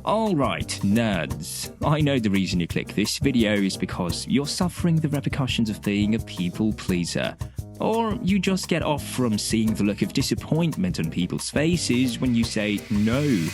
Alright, nerds. I know the reason you click this video is because you're suffering the repercussions of being a people pleaser. Or you just get off from seeing the look of disappointment on people's faces when you say no.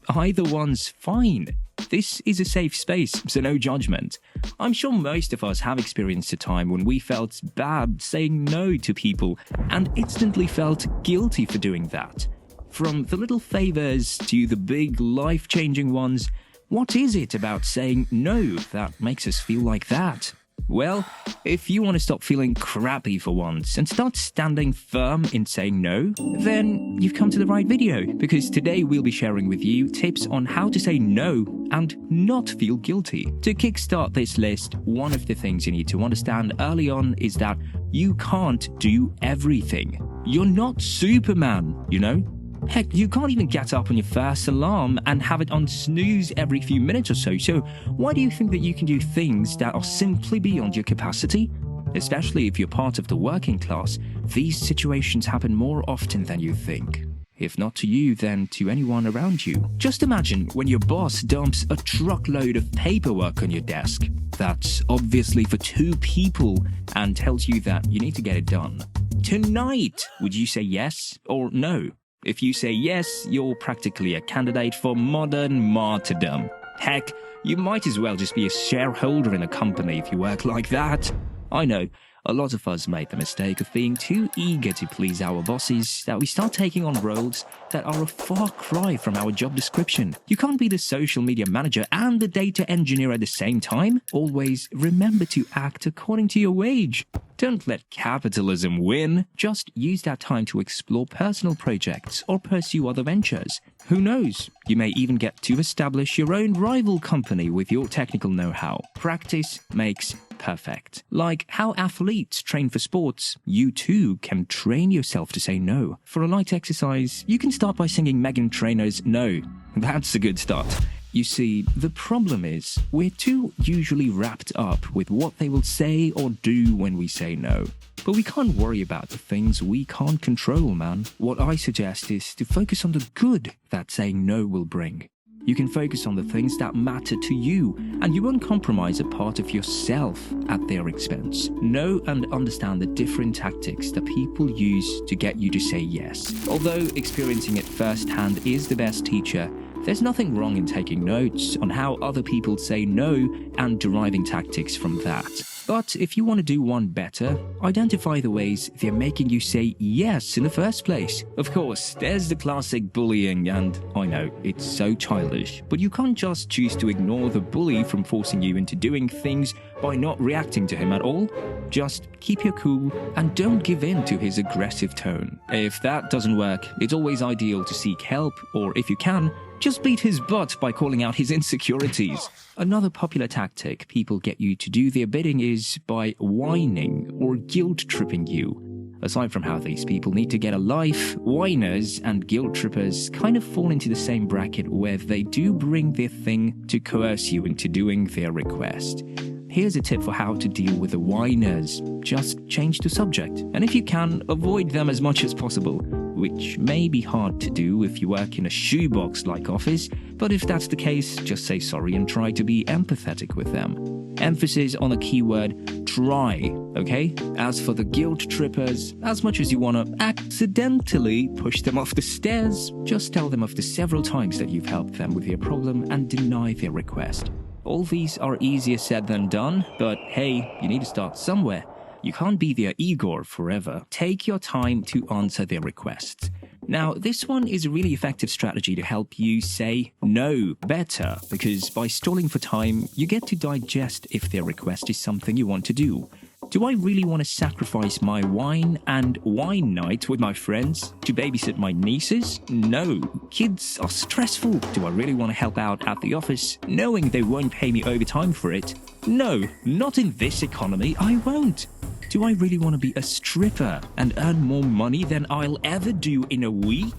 Either one's fine. This is a safe space, so no judgment. I'm sure most of us have experienced a time when we felt bad saying no to people and instantly felt guilty for doing that. From the little favors to the big life-changing ones, what is it about saying no that makes us feel like that? Well, if you want to stop feeling crappy for once and start standing firm in saying no, then you've come to the right video, because today we'll be sharing with you tips on how to say no and not feel guilty. To kickstart this list, one of the things you need to understand early on is that you can't do everything. You're not Superman, you know? Heck, you can't even get up on your first alarm and have it on snooze every few minutes or so. So why do you think that you can do things that are simply beyond your capacity? Especially if you're part of the working class, these situations happen more often than you think. If not to you, then to anyone around you. Just imagine when your boss dumps a truckload of paperwork on your desk. That's obviously for 2 people and tells you that you need to get it done. Tonight, would you say yes or no? If you say yes, you're practically a candidate for modern martyrdom. Heck, you might as well just be a shareholder in a company if you work like that. I know, a lot of us made the mistake of being too eager to please our bosses that we start taking on roles that are a far cry from our job description. You can't be the social media manager and the data engineer at the same time. Always remember to act according to your wage. Don't let capitalism win. Just use that time to explore personal projects or pursue other ventures. Who knows? You may even get to establish your own rival company with your technical know-how. Practice makes perfect. Like how athletes train for sports, you too can train yourself to say no. For a light exercise, you can start by singing Meghan Trainor's No. That's a good start. You see, the problem is, we're too usually wrapped up with what they will say or do when we say no. But we can't worry about the things we can't control, man. What I suggest is to focus on the good that saying no will bring. You can focus on the things that matter to you, and you won't compromise a part of yourself at their expense. Know and understand the different tactics that people use to get you to say yes. Although experiencing it firsthand is the best teacher, there's nothing wrong in taking notes on how other people say no and deriving tactics from that. But if you want to do one better, identify the ways they're making you say yes in the first place. Of course, there's the classic bullying, and I know, it's so childish, but you can't just choose to ignore the bully from forcing you into doing things by not reacting to him at all. Just keep your cool and don't give in to his aggressive tone. If that doesn't work, it's always ideal to seek help, or if you can, just beat his butt by calling out his insecurities. Another popular tactic people get you to do their bidding is by whining or guilt-tripping you. Aside from how these people need to get a life, whiners and guilt-trippers kind of fall into the same bracket where they do bring their thing to coerce you into doing their request. Here's a tip for how to deal with the whiners. Just change the subject, and if you can, avoid them as much as possible, which may be hard to do if you work in a shoebox-like office, but if that's the case, just say sorry and try to be empathetic with them. Emphasis on the keyword try, okay? As for the guilt trippers, as much as you want to accidentally push them off the stairs, just tell them of the several times that you've helped them with their problem and deny their request. All these are easier said than done, but hey, you need to start somewhere. You can't be their Igor forever. Take your time to answer their requests. Now, this one is a really effective strategy to help you say no better, because by stalling for time, you get to digest if their request is something you want to do. Do I really want to sacrifice my wine and wine night with my friends to babysit my nieces? No. Kids are stressful. Do I really want to help out at the office, knowing they won't pay me overtime for it? No, not in this economy, I won't. Do I really want to be a stripper and earn more money than I'll ever do in a week?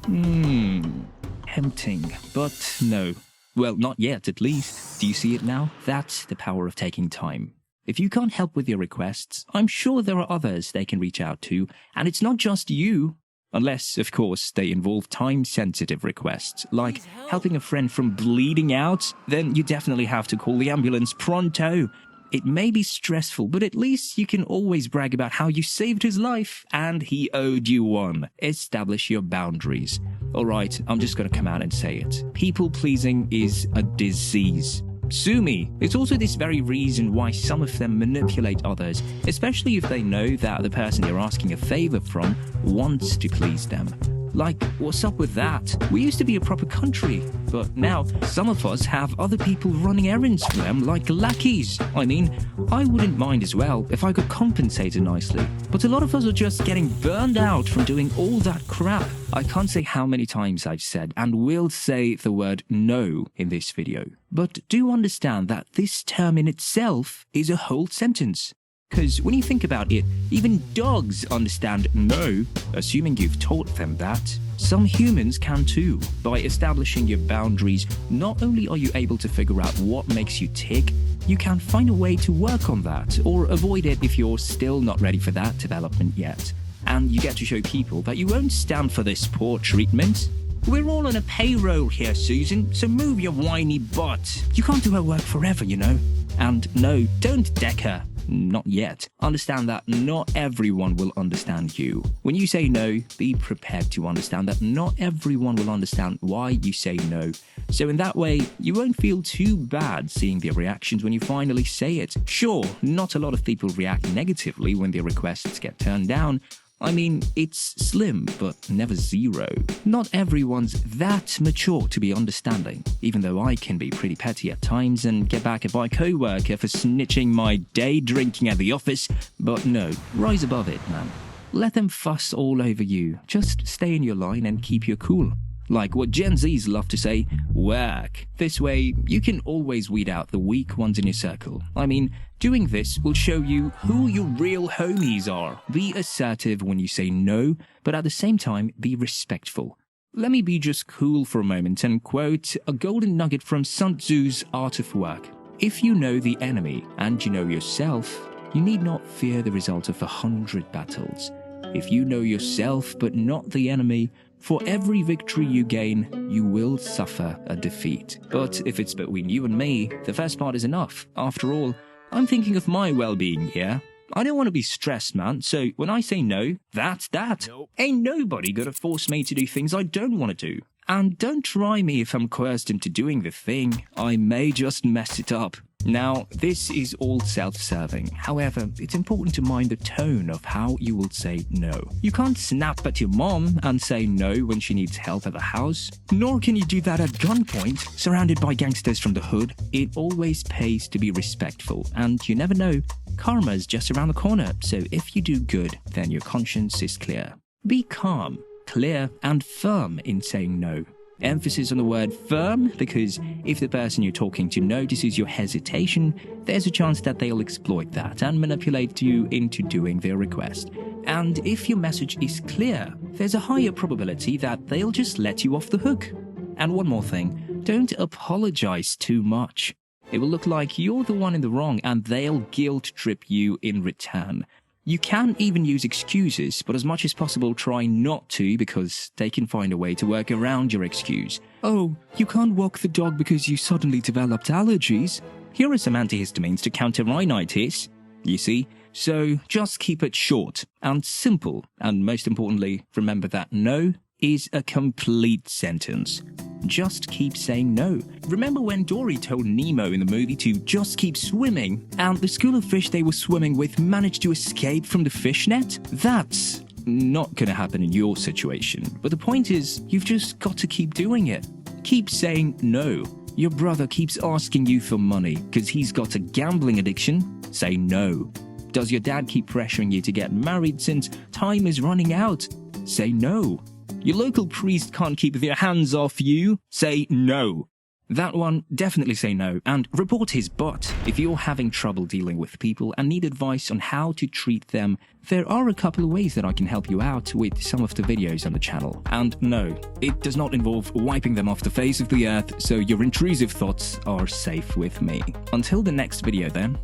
Tempting, but no. Well, not yet, at least. Do you see it now? That's the power of taking time. If you can't help with your requests, I'm sure there are others they can reach out to, and it's not just you. Unless, of course, they involve time-sensitive requests, like helping a friend from bleeding out, then you definitely have to call the ambulance pronto. It may be stressful, but at least you can always brag about how you saved his life and he owed you one. Establish your boundaries. Alright, I'm just gonna come out and say it. People-pleasing is a disease. Sue me. It's also this very reason why some of them manipulate others, especially if they know that the person they're asking a favor from wants to please them. Like, what's up with that? We used to be a proper country, but now some of us have other people running errands for them like lackeys. I mean, I wouldn't mind as well if I got compensated nicely, but a lot of us are just getting burned out from doing all that crap. I can't say how many times I've said and will say the word no in this video, but do understand that this term in itself is a whole sentence. Because when you think about it, even dogs understand no, assuming you've taught them that. Some humans can too. By establishing your boundaries, not only are you able to figure out what makes you tick, you can find a way to work on that, or avoid it if you're still not ready for that development yet. And you get to show people that you won't stand for this poor treatment. We're all on a payroll here, Susan, so move your whiny butt. You can't do her work forever, you know. And no, don't deck her. Not yet. Understand that not everyone will understand you. When you say no, be prepared to understand that not everyone will understand why you say no. So in that way, you won't feel too bad seeing their reactions when you finally say it. Sure, not a lot of people react negatively when their requests get turned down. I mean, it's slim, but never zero. Not everyone's that mature to be understanding, even though I can be pretty petty at times and get back at my co-worker for snitching my day drinking at the office. But no, rise above it, man. Let them fuss all over you. Just stay in your line and keep your cool. Like what Gen Zs love to say, work. This way, you can always weed out the weak ones in your circle. I mean, doing this will show you who your real homies are. Be assertive when you say no, but at the same time, be respectful. Let me be just cool for a moment and quote a golden nugget from Sun Tzu's Art of Work. If you know the enemy and you know yourself, you need not fear the result of 100 battles. If you know yourself but not the enemy, for every victory you gain, you will suffer a defeat. But if it's between you and me, the first part is enough. After all, I'm thinking of my well-being here. I don't want to be stressed, man, so when I say no, that's that. Nope. Ain't nobody gonna force me to do things I don't want to do. And don't try me if I'm coerced into doing the thing. I may just mess it up. Now, this is all self-serving. However, it's important to mind the tone of how you will say no. You can't snap at your mom and say no when she needs help at the house. Nor can you do that at gunpoint, surrounded by gangsters from the hood. It always pays to be respectful, and you never know, karma's just around the corner, so if you do good, then your conscience is clear. Be calm, clear, and firm in saying no. Emphasis on the word firm, because if the person you're talking to notices your hesitation, there's a chance that they'll exploit that and manipulate you into doing their request. And if your message is clear, there's a higher probability that they'll just let you off the hook. And one more thing, don't apologize too much. It will look like you're the one in the wrong and they'll guilt trip you in return. You can even use excuses, but as much as possible try not to because they can find a way to work around your excuse. Oh, you can't walk the dog because you suddenly developed allergies? Here are some antihistamines to counter rhinitis. You see? So just keep it short and simple, and most importantly, remember that no is a complete sentence. Just keep saying no. Remember when Dory told Nemo in the movie to just keep swimming, and the school of fish they were swimming with managed to escape from the fish net? That's not gonna happen in your situation. But the point is, you've just got to keep doing it. Keep saying no. Your brother keeps asking you for money because he's got a gambling addiction. Say no. Does your dad keep pressuring you to get married since time is running out? Say no. Your local priest can't keep their hands off you. Say no. That one, definitely say no, and report his butt. If you're having trouble dealing with people and need advice on how to treat them, there are a couple of ways that I can help you out with some of the videos on the channel. And no, it does not involve wiping them off the face of the earth, so your intrusive thoughts are safe with me. Until the next video then.